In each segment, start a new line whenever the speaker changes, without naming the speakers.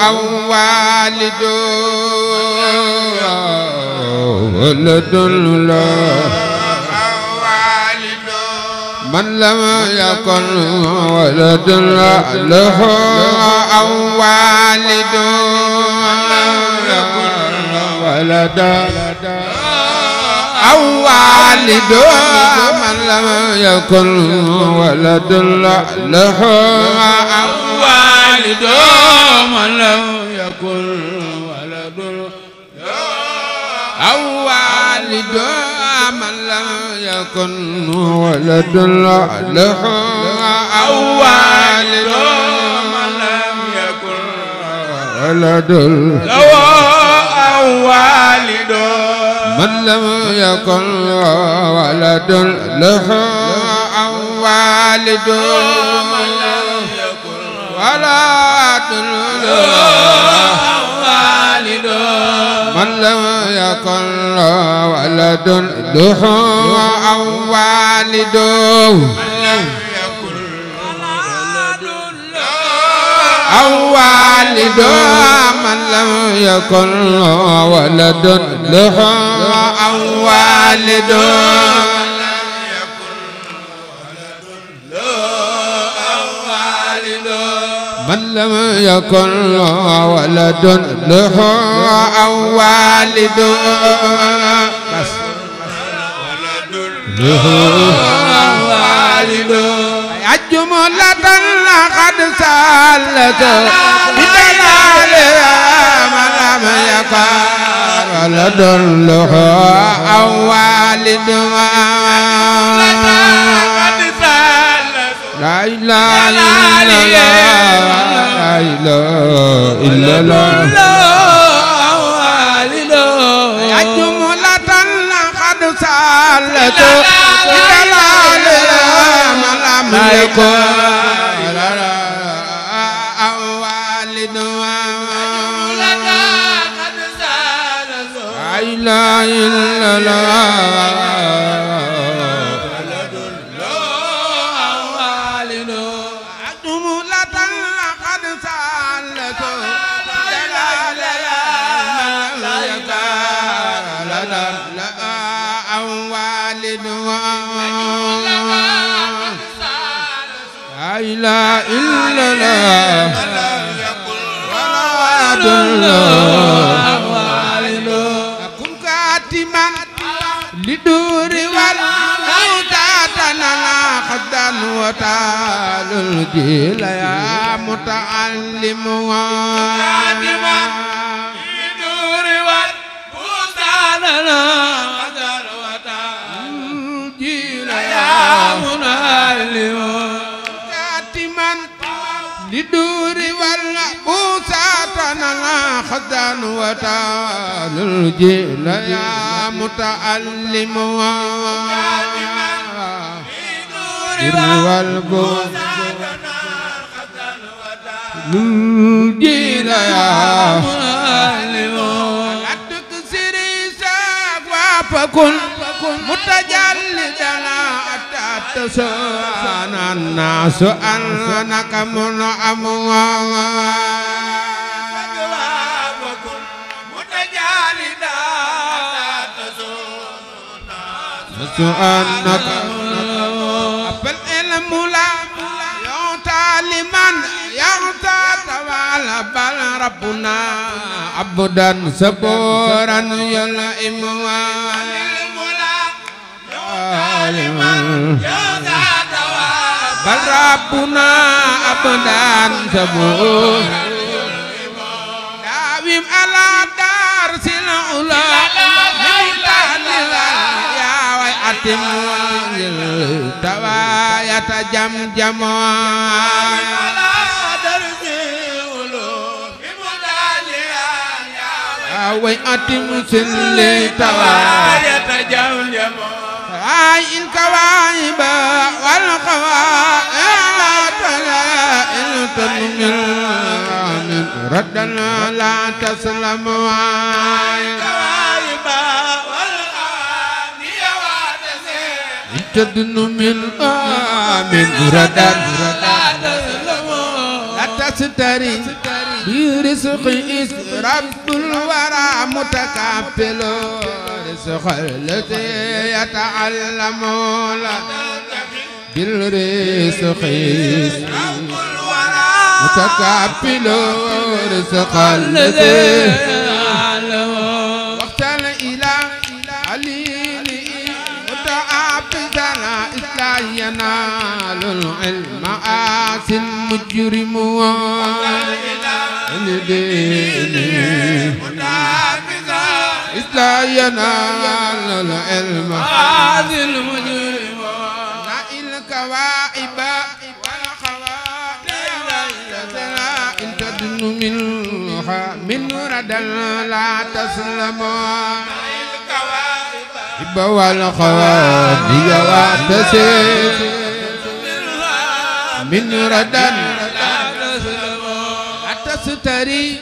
أو والد ولد له من لم يكن ولد له أو والد ولد أو والد من لم يكن ولد له أو والد من لم يكن ولد أو والد من لم يكن ولد له أو والد من لم يكن ولد له أو والد من لم يكن ولد له أو والد من لم يكن ولد له أو والد من لم يكن ولد له أو والد من لم يكن ولد أو والد من لم يكن ولد له أو والد من لم يكن ولد له أو والد له أو والد الجملة لقد سالت بدلالها من لم يكن ولد له أو والد لا إله إلا الله يا جملة لقد سالت بدلالها من لم يكن أو والد لا إله إلا الله لا إله إلا الله ولد والد كن كاتما لدور والموتاتنا خدا وتعال الجيل يا متعلم كاتما لدور والموتاتنا خدا وتعال الجيل يا متعلم لدور والبوساتنا خدان وتعال الجيل يا متعلم لدور والبوساتنا خدان وتعال الجيل يا متعلم لا تكسري ساق وفكن متجلدنا تسأل الناس أنك منعم متجالدا تسألك أبل العلم لا يعطى لمن يعطى تعالى بل ربنا عبدا صبورا يلئم بل ربنا أبدا سبور داوم على دار سلعلا يا ويأتم توايا تجمجم على دار سلعلا ويأتم توايا تجمجم هاي الكواعب والقواعد إن تنمل ردنا لا تسلم هاي الكواعب والقواعد إن تنمل من ردنا لا تسلم لا تستري برزق رب الورى متكفل رزق الذي يتعلم بالرزق متكفل رزق الذي يتعلم وقت الإله عليل متعبدنا إلا ينال العلم آس المجرم إلا ينال العلم آس المجرم نائل الكواعب والخواتم إن تدن منها من ردا لا تسلم والخواتم واتسم من ردا أتستري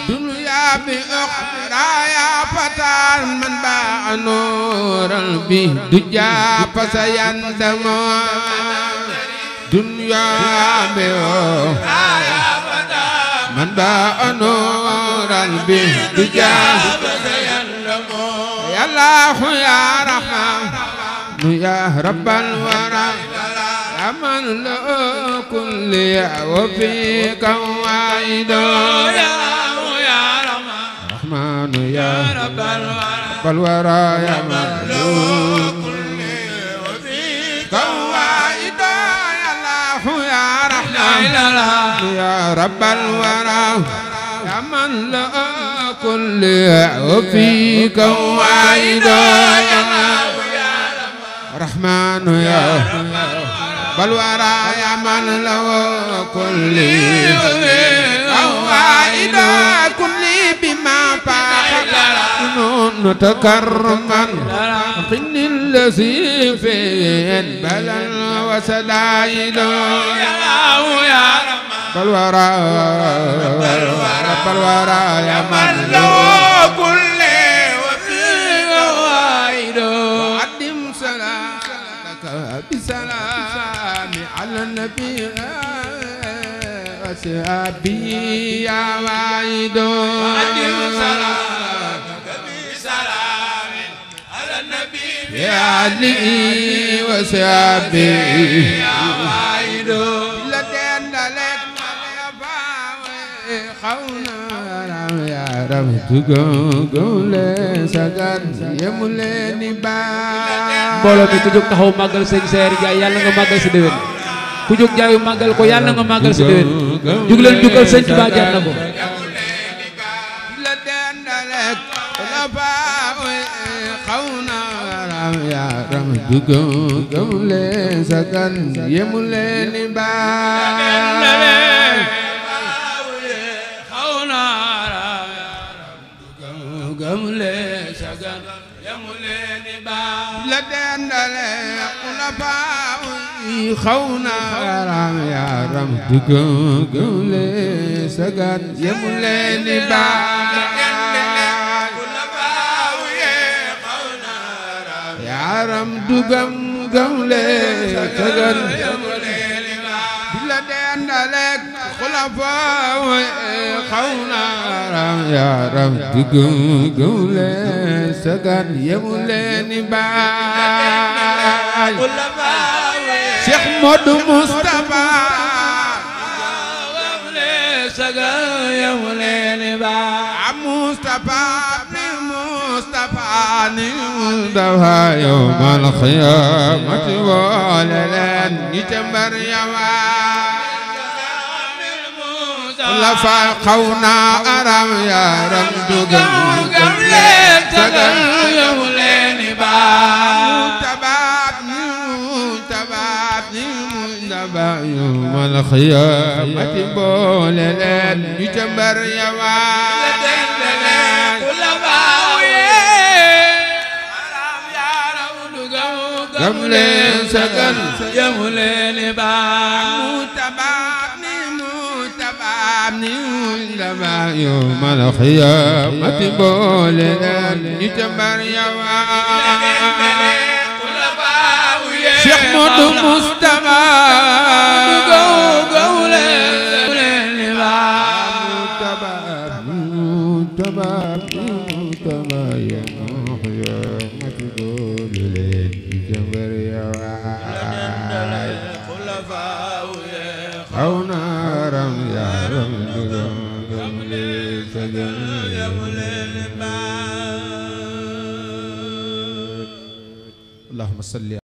دنيا بأخرى يا فتى من باع نورا به دجا فسيندم دنيا بأخرى من باع نورا به دجا فسيندم يا الله يا رحمن يا رب الورى يا من له كل وفيك وعيد يا رحمن يا رب الورى يا من له كل وفيك وعيد يا الله يا رحمن يا رب الورى يا من له كل وفيك وعيد يا رحمن يا بالورى يا من له كل وعيد كل بما فاق نتكرما قن الذي فيه بلل وسدايد يا بالورى يا من له كل وفيه وعيد قدم صلاتك بسلام على النبي وصحبه يا وعيد قدم صلاتك بسلام على النبي يا علي وصحبه يا وعيد يا رب تقول سجن يملني با
mbooloo mi ku jóg taxaw màggal sëñ Saer Ndiaye yàlla nga màggal si déwén ku jóg jaayu màggal ko yàlla nga màggal si déwén jug leen jukkal sëñ Tuubaa jar na ko
la dendalek la ba xawna ya rab tugul sagan yemuleni ba la dendale xulafa xawna ram ya ram dugule sagan yemuleni ba ya ram dugam gamle sagan yemuleni ba la dendale xulafa xawna ram ya ram dugule sagan yemuleni ba Cheikh Modou Moustapha sagan yemuleni ba Moustapha ni Moustapha yawmal qiyamati walalan nitambar yawa la fa xawna aram ya ram dugam sagan yemuleni ba yawmal qiyaamati booleleen ñu ca mbar yawa gam leen sagan yemuleni ba ni ndaba yawmal qiyaamati booleleen ñu ca mbar yawa Cheikh Modou Moustapha tabaab ya noox yoo mati boole leen ci jëmbër ya waay xaw naa ram yaaram dugoon gëm leen sa jëmbër. Allahumma salli